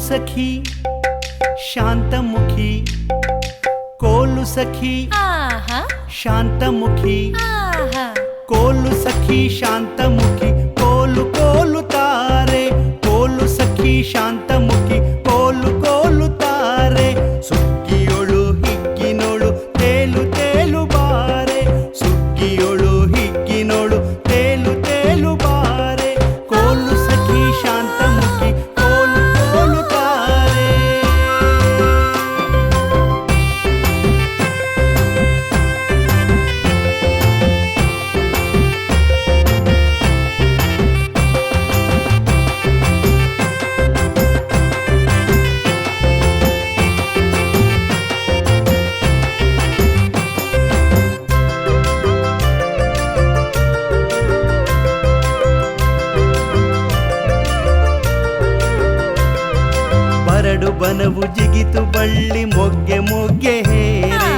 सखी शांतमुखी कोलु सखी शांतमुखी कोलु सखी शांतमुखी कोलु कोलु तारे कोलु सखी शांतमुखी कोलु कोलु तारे सुग्गियोಳು ಹಿಗ್ಗಿನೋಳು ತೇಲು ತೇಲು ಬಾರೆ ಸುಗ್ಗಿಯೋಳು ಹಿಗ್ಗಿನೋಳು ತೇಲು ತೇಲು ಬಾರೆ ಕೋಲು ಸಖಿ ಶಾಂತಮುಖಿ ಕೋಲು ಕೋಲು ತಾರೆ ಬರಡು ಬನವು ಜಿಗಿತು ಬಳ್ಳಿ ಮೊಗ್ಗೆ ಮೊಗ್ಗೆ ಹೇರೆ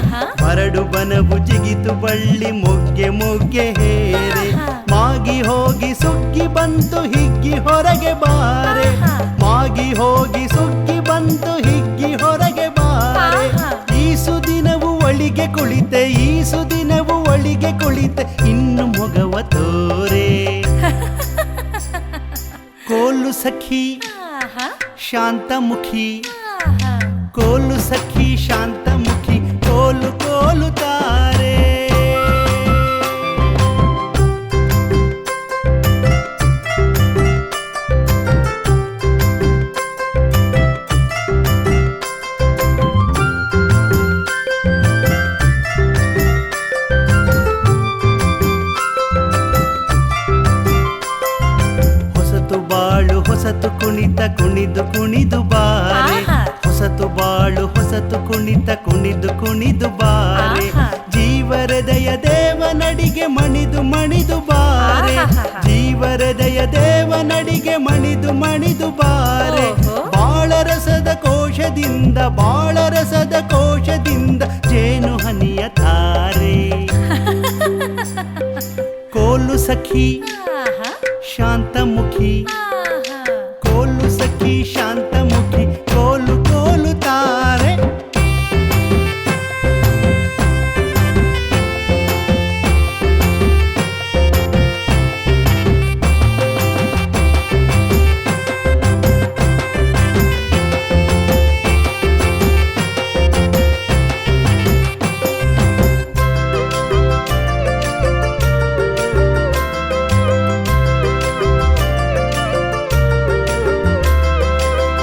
ಬರಡು ಬನವು ಜಿಗಿತು ಬಳ್ಳಿ ಮೊಗ್ಗೆ ಮೊಗ್ಗೆ ಹೇರೆ ಮಾಗಿ ಹೋಗಿ ಸುಗ್ಗಿ ಬಂತು ಹಿಗ್ಗಿ ಹೊರಗೆ ಬಾರೆ ಮಾಗಿ ಹೋಗಿ ಸುಗ್ಗಿ ಬಂತು ಹಿಗ್ಗಿ ಹೊರಗೆ ಬಾರೆ ಈ ಸುದಿನವು ಒಳಿಗೆ ಕುಳಿತೆ ಈ ಸುದಿನವು ಒಳಿಗೆ ಕುಳಿತೆ ಇನ್ನು ಮೊಗವ ತೋರೆ ಕೋಲು ಸಖಿ ಶಾಂತಮುಖಿ ಕೋಲು ಸಖಿ ಶಾಂತಮುಖಿ ಕೋಲು ಕೋಲು ತಾರೆ ಹೊಸತು ಬಾಳು ಹೊಸತು ಕುಣಿತ ಕುಣಿದು ಕುಣಿದು ಬಾರೆ ಹೊಸತು ಬಾಳು ಹೊಸತು ಕುಣಿತ ಕುಣಿದು ಕುಣಿದು ಬಾರೆ ಜೀವರದಯ ದೇವನಡಿಗೆ ಮಣಿದು ಮಣಿದು ಬಾರೆ ಜೀವರದಯ ದೇವನಡಿಗೆ ಮಣಿದು ಮಣಿದು ಬಾರೆ ಬಾಳರಸದ ಕೋಶದಿಂದ ಬಾಳರಸದ ಕೋಶದಿಂದ ಜೇನು ಹನಿಯ ತಾರೆ ಕೋಲು ಸಖಿ ಶಾಂತಮುಖಿ ಕೋಲು ಸಖಿ ಶಾಂತಮುಖಿ ಕೋಲು ಕೋಲು ತಾರೆ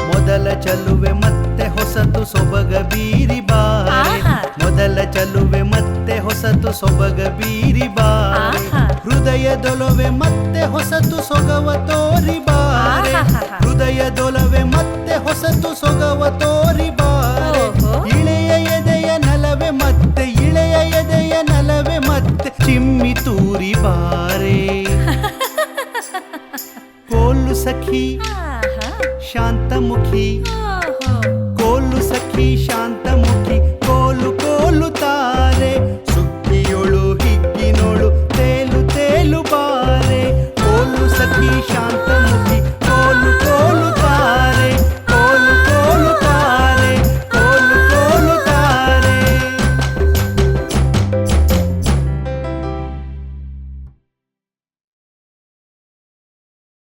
ಮೊದಲ ಚಲುವೆ ಮತ್ತೆ ಹೊಸತು ಸೊಬಗ ಬೀರಿ ಬಾರೆ ಮೊದಲ ಚಲುವೆ ಮತ್ತೆ ಹೊಸತು ಸೊಬಗ ಬೀರಿ ಬಾರೆ ಹೃದಯದೊಲವೆ ಮತ್ತೆ ಹೊಸತು ಸೊಗವ ತೋರಿ ಬಾರೆ ಹೃದಯದೊಲವೆ ಮತ್ತೆ ಹೊಸತು ಸೊಗವ ತೋರಿ ಬಾರೆ ಇಳೆಯ ಎದೆಯ ನಲವೆ ಮತ್ತೆ ಇಳೆಯ ಎದೆಯ ನಲವೆ ಮತ್ತೆ ಚಿಮ್ಮಿ ತೂರಿ ಬಾರೆ ಕೋಲು ಸಖಿ ಶಾಂತಮುಖಿ ಕೋಲು ಸಖಿ ಶಾಂತಮುಖಿ